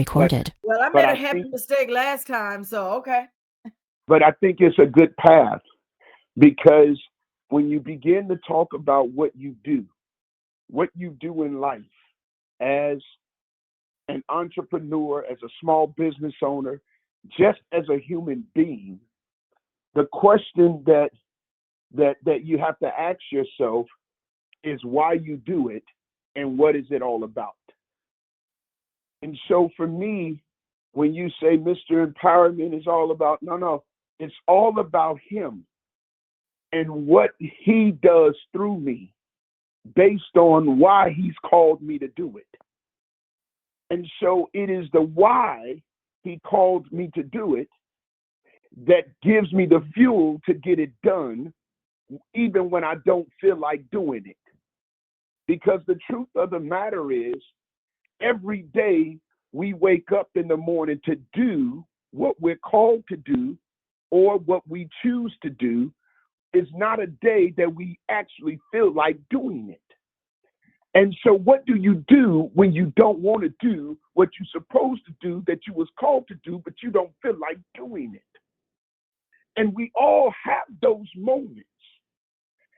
But recorded. Well, I but made a I happy think mistake last time, so okay. but I think it's a good path because when you begin to talk about what you do in life as an entrepreneur, as a small business owner, just as a human being, the question that you have to ask yourself is why you do it and what is it all about. And so for me, when you say Mr. Empowerment is all about, no, it's all about him and what he does through me based on why he's called me to do it. And so it is the why he called me to do it that gives me the fuel to get it done, even when I don't feel like doing it. Because the truth of the matter is, every day we wake up in the morning to do what we're called to do or what we choose to do is not a day that we actually feel like doing it. And so what do you do when you don't want to do what you're supposed to do that you was called to do, but you don't feel like doing it? And we all have those moments.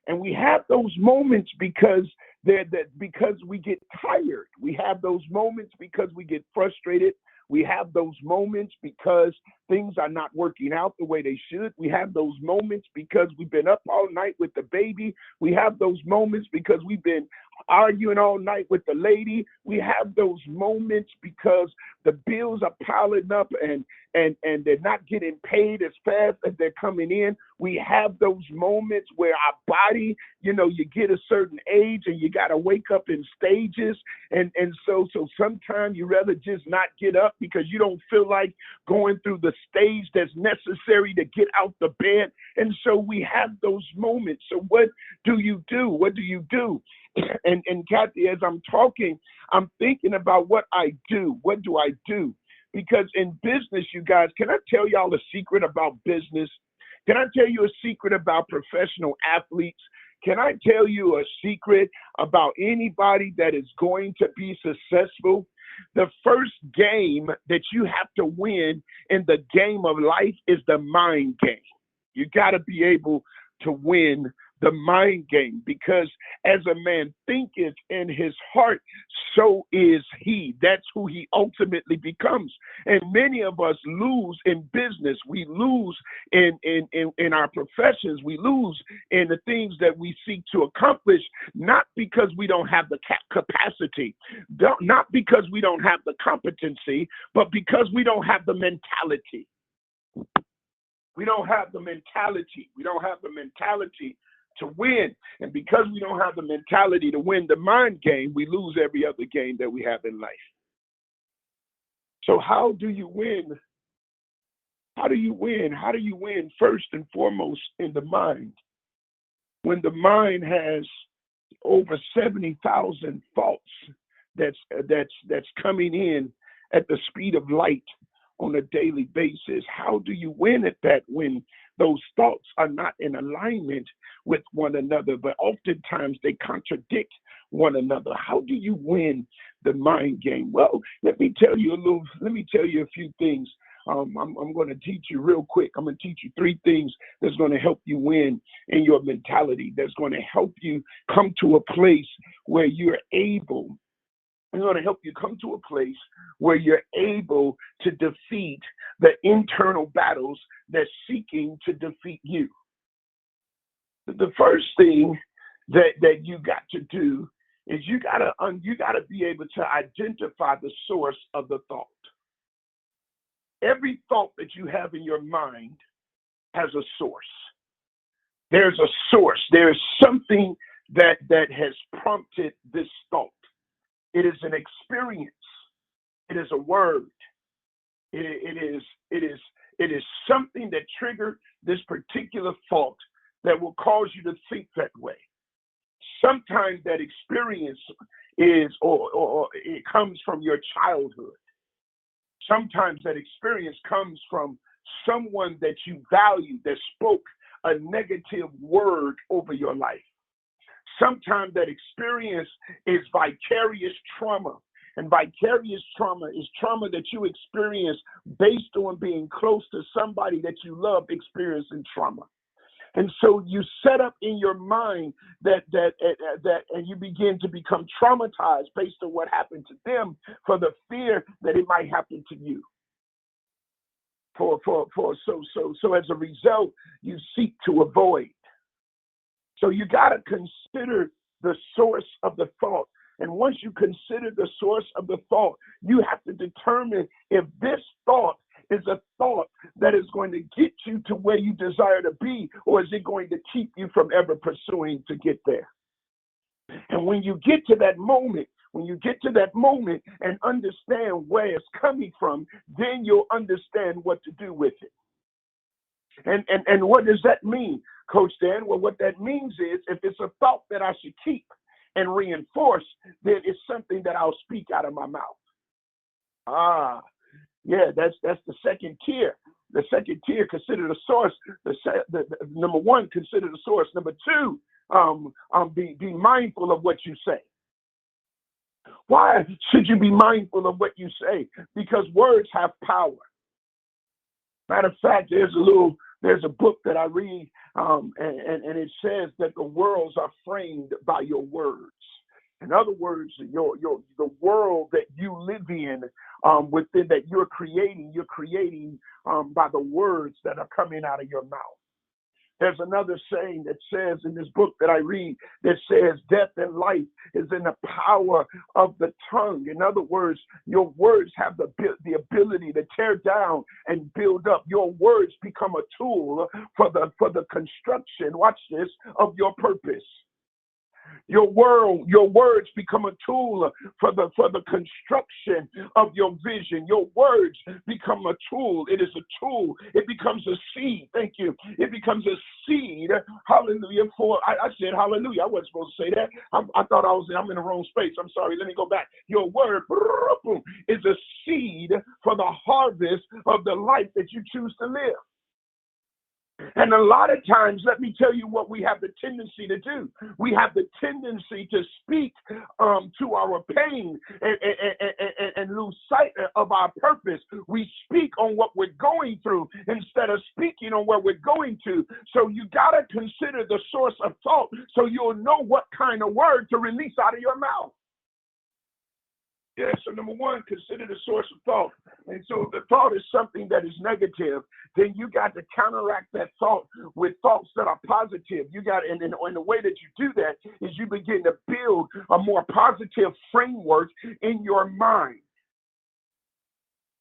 And we have those moments because we get tired. We have those moments because we get frustrated. We have those moments because things are not working out the way they should. We have those moments because we've been up all night with the baby. We have those moments because we've been arguing all night with the lady. We have those moments because the bills are piling up and they're not getting paid as fast as they're coming in. We have those moments where our body, you get a certain age and you got to wake up in stages. And so sometimes you rather just not get up because you don't feel like going through the stage that's necessary to get out the bed. And so we have those moments. So what do you do? What do you do? And Kathy, as I'm talking, I'm thinking about what I do. What do I do? Because in business, you guys, can I tell y'all a secret about business? Can I tell you a secret about professional athletes? Can I tell you a secret about anybody that is going to be successful? The first game that you have to win in the game of life is the mind game. You got to be able to win the mind game because as a man thinketh in his heart, so is he. That's who he ultimately becomes. And many of us lose in business. We lose in our professions. We lose in the things that we seek to accomplish, not because we don't have the capacity, not because we don't have the competency, but because we don't have the mentality. We don't have the mentality. We don't have the mentality to win. And because we don't have the mentality to win the mind game, we lose every other game that we have in life. So how do you win? How do you win? How do you win first and foremost in the mind? When the mind has over 70,000 thoughts that's coming in at the speed of light on a daily basis, how do you win at that when those thoughts are not in alignment with one another, but oftentimes they contradict one another? How do you win the mind game? Well, let me tell you a few things. I'm going to teach you real quick. I'm going to teach you 3 things that's going to help you win in your mentality, that's going to help you come to a place where you're able. It's going to help you come to a place where you're able to defeat the internal battles that's seeking to defeat you. The first thing that you got to do is you got to be able to identify the source of the thought. Every thought that you have in your mind has a source. There's a source. There's something that has prompted this thought. It is an experience. It is a word. It is something that triggered this particular thought that will cause you to think that way. Sometimes that experience is or it comes from your childhood. Sometimes that experience comes from someone that you value that spoke a negative word over your life. Sometimes that experience is vicarious trauma. And vicarious trauma is trauma that you experience based on being close to somebody that you love experiencing trauma. And so you set up in your mind that and you begin to become traumatized based on what happened to them for the fear that it might happen to you. So as a result, you seek to avoid. So you got to consider the source of the thought. And once you consider the source of the thought, you have to determine if this thought is a thought that is going to get you to where you desire to be, or is it going to keep you from ever pursuing to get there? And when you get to that moment, and understand where it's coming from, then you'll understand what to do with it. And what does that mean, Coach Dan? Well, what that means is if it's a thought that I should keep and reinforce, then it's something that I'll speak out of my mouth. Yeah, that's the second tier. The second tier, consider the source. The number one, consider the source. Number two, be mindful of what you say. Why should you be mindful of what you say? Because words have power. Matter of fact, there's a book that I read, and it says that the worlds are framed by your words. In other words, the world that you live in, within that you're creating by the words that are coming out of your mouth. There's another saying that says in this book that I read that says death and life is in the power of the tongue. In other words, your words have the ability to tear down and build up. Your words become a tool for the construction, watch this, of your purpose. Your words become a tool for the construction of your vision. Your words become a tool. It is a tool. It becomes a seed. Thank you. It becomes a seed. Hallelujah. I said hallelujah. I wasn't supposed to say that. I thought I'm in the wrong space. I'm sorry. Let me go back. Your word is a seed for the harvest of the life that you choose to live. And a lot of times, let me tell you what we have the tendency to do. We have the tendency to speak to our pain and lose sight of our purpose. We speak on what we're going through instead of speaking on where we're going to. So you got to consider the source of thought so you'll know what kind of word to release out of your mouth. Yeah, so number one, consider the source of thought. And so if the thought is something that is negative, then you got to counteract that thought with thoughts that are positive. You got, and the way that you do that is you begin to build a more positive framework in your mind.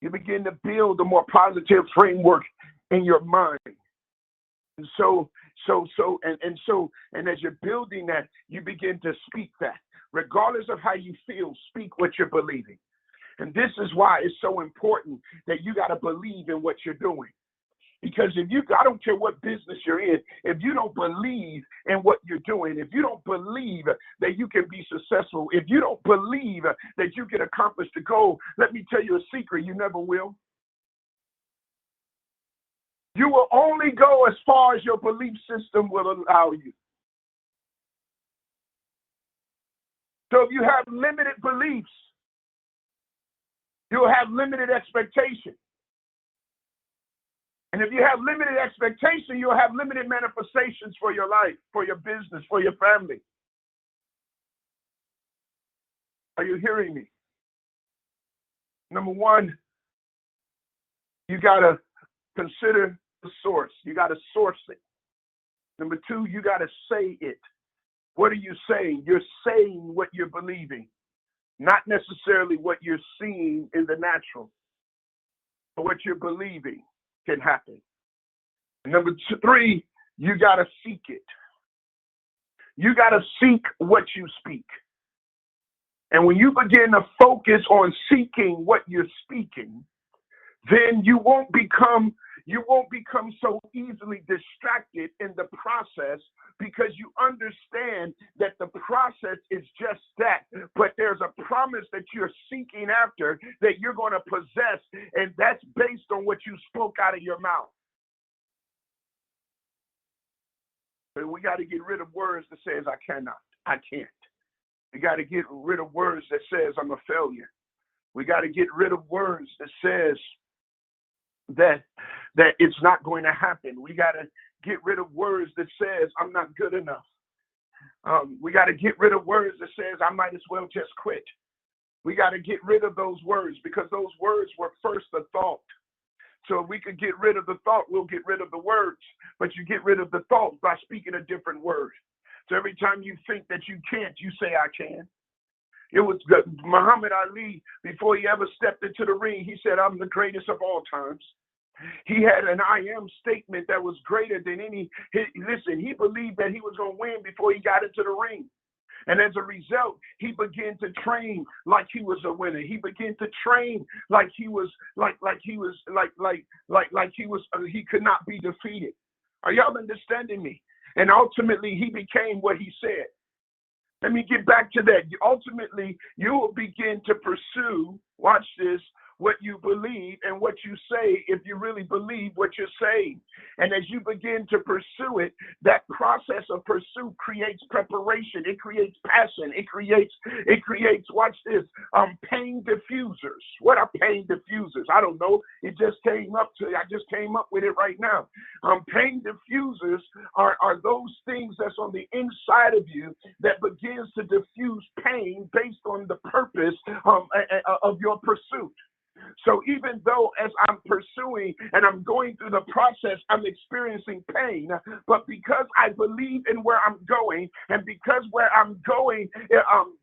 You begin to build a more positive framework in your mind. And and as you're building that, you begin to speak that. Regardless of how you feel, speak what you're believing. And this is why it's so important that you got to believe in what you're doing. Because I don't care what business you're in, if you don't believe in what you're doing, if you don't believe that you can be successful, if you don't believe that you can accomplish the goal, let me tell you a secret, you never will. You will only go as far as your belief system will allow you. So if you have limited beliefs, you'll have limited expectation. And if you have limited expectation, you'll have limited manifestations for your life, for your business, for your family. Are you hearing me? Number one, you got to consider the source. You got to source it. Number two, you got to say it. What are you saying? You're saying what you're believing, not necessarily what you're seeing in the natural, but what you're believing can happen. And number three, you got to seek it. You got to seek what you speak. And when you begin to focus on seeking what you're speaking, then you won't become so easily distracted in the process, because you understand that the process is just that. But there's a promise that you're seeking after that you're going to possess, and that's based on what you spoke out of your mouth. But we got to get rid of words that says I cannot, I can't. We got to get rid of words that says I'm a failure. We got to get rid of words that says that it's not going to happen. We got to get rid of words that says I'm not good enough. We got to get rid of words that says I might as well just quit. We got to get rid of those words because those words were first a thought. So if we could get rid of the thought, we'll get rid of the words. But you get rid of the thought by speaking a different word. So every time you think that you can't, you say I can. It was Muhammad Ali, before he ever stepped into the ring, he said, I'm the greatest of all times. He had an I am statement that was greater than any. Listen, he believed that he was going to win before he got into the ring. And as a result, he began to train like he was a winner. He began to train like he could not be defeated. Are y'all understanding me? And ultimately, he became what he said. Let me get back to that. Ultimately, you will begin to pursue, watch this, what you believe and what you say if you really believe what you're saying. And as you begin to pursue it, that process of pursuit creates preparation. It creates passion. It creates, watch this, pain diffusers. What are pain diffusers? I don't know. I just came up with it right now. Pain diffusers are those things that's on the inside of you that begins to diffuse pain based on the purpose of your pursuit. So even though as I'm pursuing and I'm going through the process, I'm experiencing pain, but because I believe in where I'm going, and because where I'm going,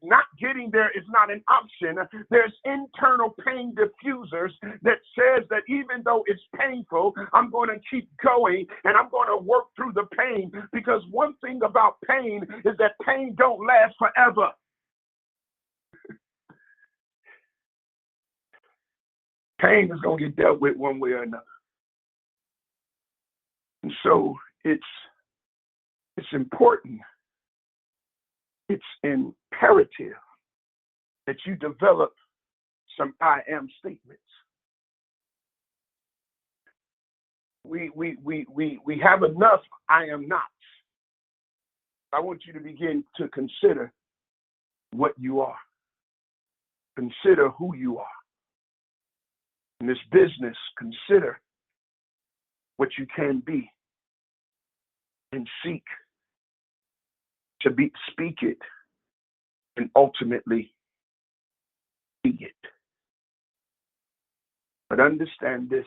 not getting there is not an option, there's internal pain diffusers that says that even though it's painful, I'm going to keep going and I'm going to work through the pain, because one thing about pain is that pain don't last forever. Pain is going to get dealt with one way or another. And so it's important, it's imperative that you develop some I am statements. We have enough I am nots. I want you to begin to consider what you are. Consider who you are. In this business, consider what you can be and seek to speak it and ultimately be it. But understand this,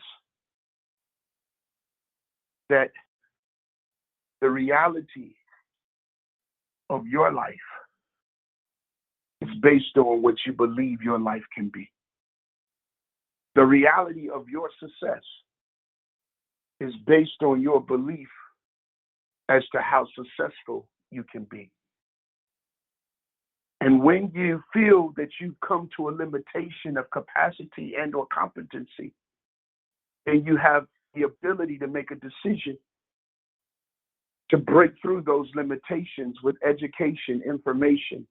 that the reality of your life is based on what you believe your life can be. The reality of your success is based on your belief as to how successful you can be. And when you feel that you come to a limitation of capacity and or competency, and you have the ability to make a decision to break through those limitations with education, information.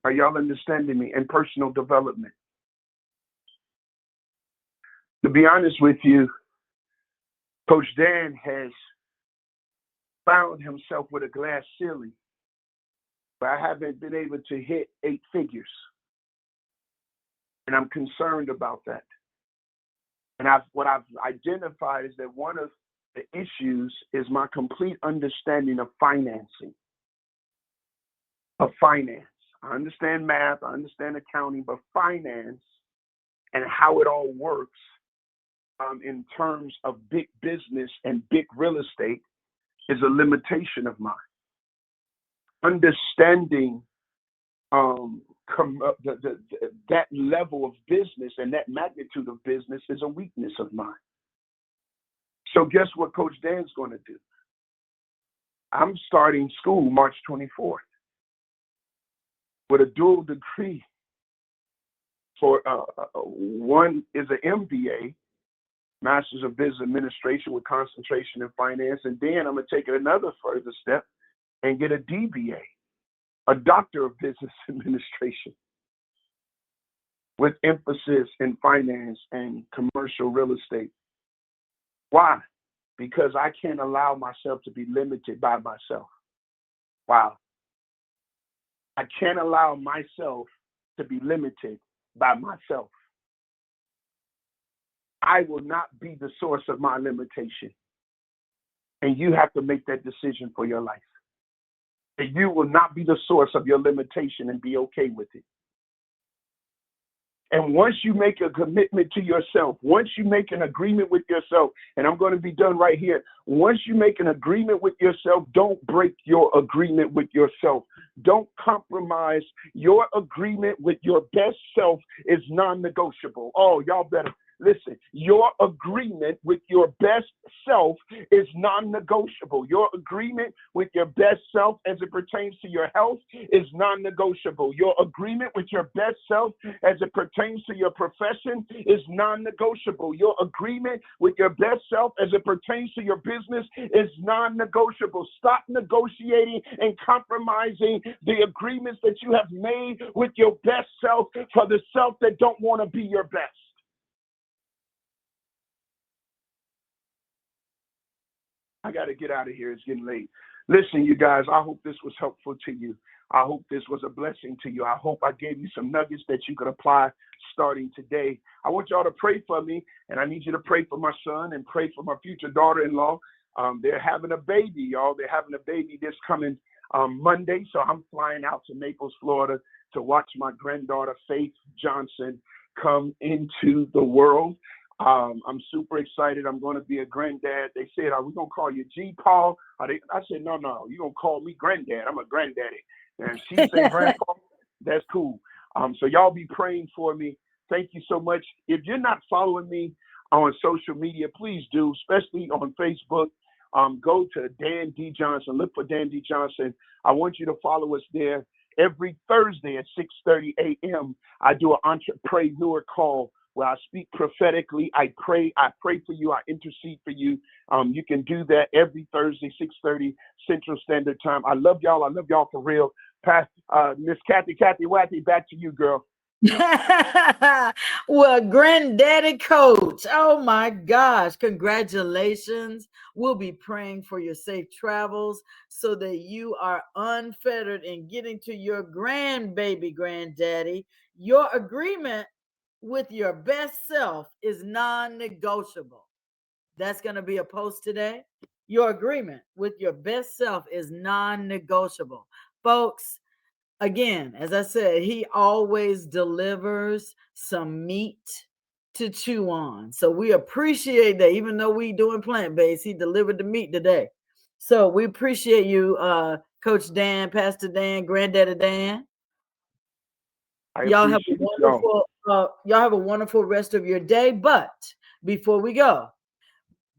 Are y'all understanding me? And personal development. To be honest with you, Coach Dan has found himself with a glass ceiling, but I haven't been able to hit 8 figures. And I'm concerned about that. And what I've identified is that one of the issues is my complete understanding of financing, of finance. I understand math, I understand accounting, but finance and how it all works in terms of big business and big real estate is a limitation of mine. Understanding that level of business and that magnitude of business is a weakness of mine. So guess what Coach Dan's going to do? I'm starting school March 24th with a dual degree. For one is an MBA, Masters of Business Administration with concentration in finance, and then I'm going to take it another further step and get a DBA, a Doctor of Business Administration, with emphasis in finance and commercial real estate. Why? Because I can't allow myself to be limited by myself. Wow. I can't allow myself to be limited by myself. I will not be the source of my limitation. And you have to make that decision for your life. That you will not be the source of your limitation and be okay with it. And once you make a commitment to yourself, once you make an agreement with yourself, and I'm going to be done right here. Once you make an agreement with yourself, don't break your agreement with yourself. Don't compromise. Your agreement with your best self is non-negotiable. Oh, y'all better listen. Your agreement with your best self is non-negotiable. Your agreement with your best self as it pertains to your health is non-negotiable. Your agreement with your best self as it pertains to your profession is non-negotiable. Your agreement with your best self as it pertains to your business is non-negotiable. Stop negotiating and compromising the agreements that you have made with your best self for the self that don't want to be your best. I got to get out of here. It's getting late. Listen, you guys, I hope this was helpful to you. I hope this was a blessing to you. I hope I gave you some nuggets that you could apply starting today. I want y'all to pray for me, and I need you to pray for my son and pray for my future daughter-in-law. They're having a baby, y'all. They're having a baby this coming Monday, so I'm flying out to Naples, Florida to watch my granddaughter, Faith Johnson, come into the world. I'm super excited. I'm going to be a granddad. They said, are we going to call you G. Paul? I said, no, you're going to call me granddad. I'm a granddaddy. And she said, Grandpa, that's cool. So y'all be praying for me. Thank you so much. If you're not following me on social media, please do, especially on Facebook. Go to Dan D. Johnson. Look for Dan D. Johnson. I want you to follow us there. Every Thursday at 6:30 a.m., I do an entrepreneur call where I speak prophetically. I pray for you. I intercede for you. You can do that every Thursday, 6:30 Central Standard Time. I love y'all. I love y'all for real. Miss Kathy Wacky, back to you, girl. Well, Granddaddy Coach, oh my gosh, congratulations. We'll be praying for your safe travels so that you are unfettered in getting to your grandbaby, granddaddy. Your agreement with your best self is non-negotiable. That's going to be a post today. Your agreement with your best self is non-negotiable. Folks, again, as I said, he always delivers some meat to chew on. So we appreciate that. Even though we doing plant-based, he delivered the meat today. So we appreciate you, Coach Dan, Pastor Dan, Granddaddy Dan. Y'all have a wonderful rest of your day. But before we go,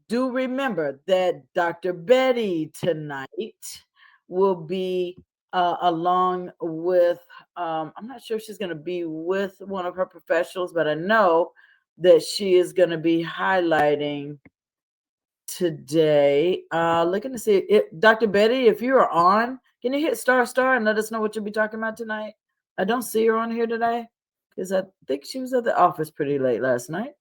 do remember that Dr. Betty tonight will be along with, I'm not sure if she's going to be with one of her professionals, but I know that she is going to be highlighting today. Looking to see if Dr. Betty, if you are on, can you hit star and let us know what you'll be talking about tonight? I don't see her on here today because I think she was at the office pretty late last night.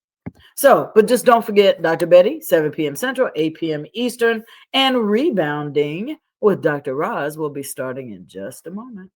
So, but just don't forget Dr. Betty, 7 p.m. Central, 8 p.m. Eastern, and Rebounding with Dr. Roz will be starting in just a moment.